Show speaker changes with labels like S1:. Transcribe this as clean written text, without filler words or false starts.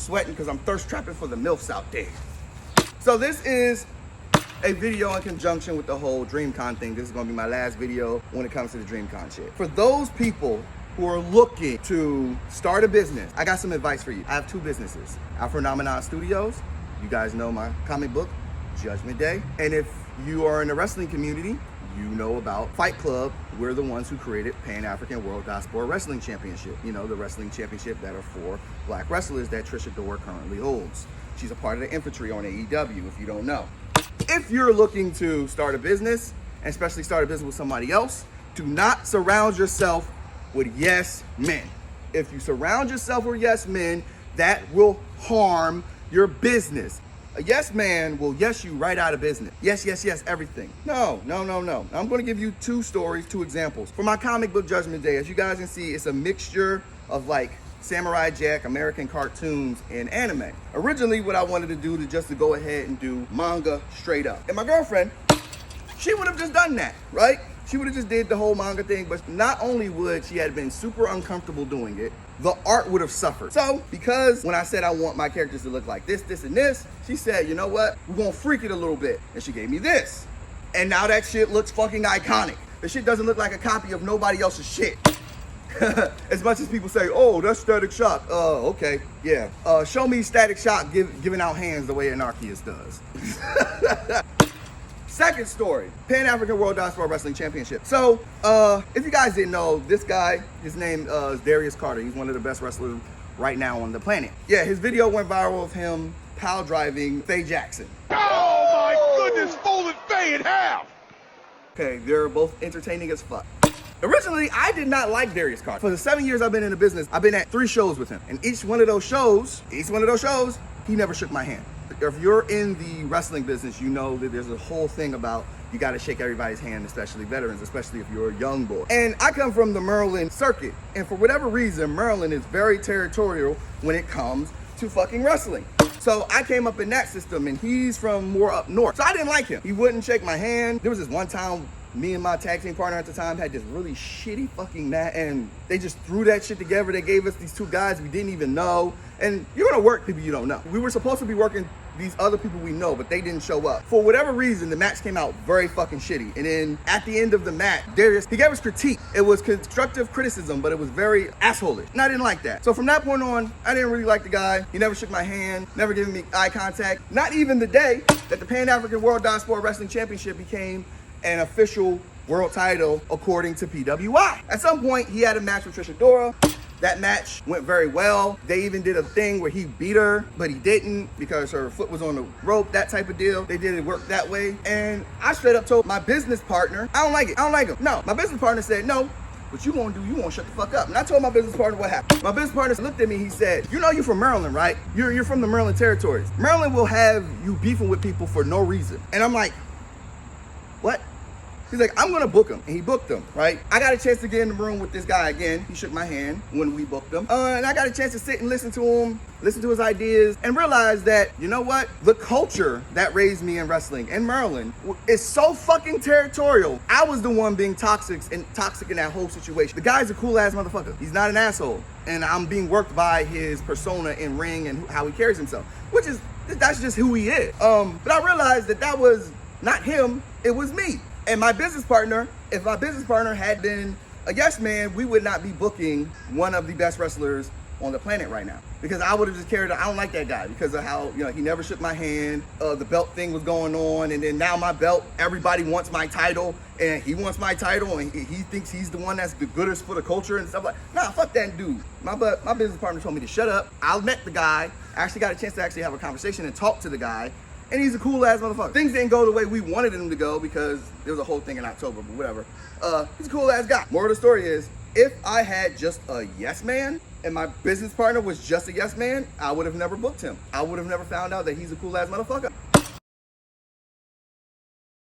S1: sweating because I'm thirst trapping for the MILFs out there. So this is a video in conjunction with the whole Dreamcon thing. This is gonna be my last video when it comes to the Dreamcon shit. For those people who are looking to start a business, I got some advice for you. I have two businesses, Afronomenon Studios. You guys know my comic book, Judgment Day. And if you are in the wrestling community, you know about F1ght Club. We're the ones who created Pan-African World Diaspora Wrestling Championship. You know, the wrestling championship that are for black wrestlers that Trisha Dora currently holds. She's a part of the infantry on AEW, if you don't know. If you're looking to start a business, and especially start a business with somebody else, do not surround yourself with yes men. If you surround yourself with yes men, that will harm your business. A yes man will yes you right out of business. Yes, yes, yes, everything. No. I'm gonna give you two stories, two examples. For my comic book Judgment Day, as you guys can see, it's a mixture of like Samurai Jack, American cartoons, and anime. Originally, what I wanted to do just to go ahead and do manga straight up. And my girlfriend, she would have just done that, right? She would have just did the whole manga thing, but not only would she had been super uncomfortable doing it, the art would have suffered. So, because when I said I want my characters to look like this, this, and this, she said, you know what? We're gonna freak it a little bit. And she gave me this. And now that shit looks fucking iconic. The shit doesn't look like a copy of nobody else's shit. As much as people say, oh, that's Static Shock. Okay, yeah. Show me Static Shock giving out hands the way Anarchius does. Second story, Pan-African World Diaspora Wrestling Championship. So, if you guys didn't know, this guy, his name is Darius Carter. He's one of the best wrestlers right now on the planet. Yeah, his video went viral of him pile driving Faye Jackson.
S2: Oh my goodness, folded Faye in half!
S1: Okay, they're both entertaining as fuck. Originally, I did not like Darius Carter. For the 7 years I've been in the business, I've been at 3 shows with him. And each one of those shows, he never shook my hand. If you're in the wrestling business, you know that there's a whole thing about you gotta shake everybody's hand, especially veterans, especially if you're a young boy. And I come from the Maryland circuit. And for whatever reason, Maryland is very territorial when it comes to fucking wrestling. So I came up in that system and he's from more up north. So I didn't like him. He wouldn't shake my hand. There was this one time me and my tag team partner at the time had this really shitty fucking mat and they just threw that shit together. They gave us these 2 guys we didn't even know. And you're gonna work people you don't know. We were supposed to be working these other people we know, but they didn't show up. For whatever reason, the match came out very fucking shitty. And then at the end of the match, Darius, he gave us critique. It was constructive criticism, but it was very asshole-ish. And I didn't like that. So from that point on, I didn't really like the guy. He never shook my hand, never gave me eye contact. Not even the day that the Pan-African World Diaspora Wrestling Championship became an official world title according to PWI. At some point, he had a match with Trisha Dora. That match went very well. They even did a thing where he beat her, but he didn't because her foot was on the rope, that type of deal. They did it work that way. And I straight up told my business partner, I don't like it. I don't like him. No, my business partner said, no, what you gonna do, you gonna shut the fuck up. And I told my business partner what happened. My business partner looked at me, he said, you know you're from Maryland, right? You're from the Maryland territories. Maryland will have you beefing with people for no reason. And I'm like, what? He's like, I'm gonna book him. And he booked him, right? I got a chance to get in the room with this guy again. He shook my hand when we booked him. And I got a chance to sit and listen to him, listen to his ideas, and realize that, you know what? The culture that raised me in wrestling in Maryland is so fucking territorial. I was the one being toxic in that whole situation. The guy's a cool ass motherfucker. He's not an asshole. And I'm being worked by his persona in ring and how he carries himself, that's just who he is. But I realized that was not him, it was me. And my business partner, if my business partner had been a yes man, we would not be booking one of the best wrestlers on the planet right now. Because I would have just carried on. I don't like that guy because of how, you know, he never shook my hand. The belt thing was going on. And then now my belt, everybody wants my title. And he wants my title. And he thinks he's the one that's the goodest for the culture and stuff like that. Nah, fuck that dude. My business partner told me to shut up. I met the guy. I actually got a chance to actually have a conversation and talk to the guy. And he's a cool ass motherfucker. Things didn't go the way we wanted him to go because there was a whole thing in October, but whatever. He's a cool ass guy. Moral of the story is, if I had just a yes man and my business partner was just a yes man, I would have never booked him. I would have never found out that he's a cool ass motherfucker.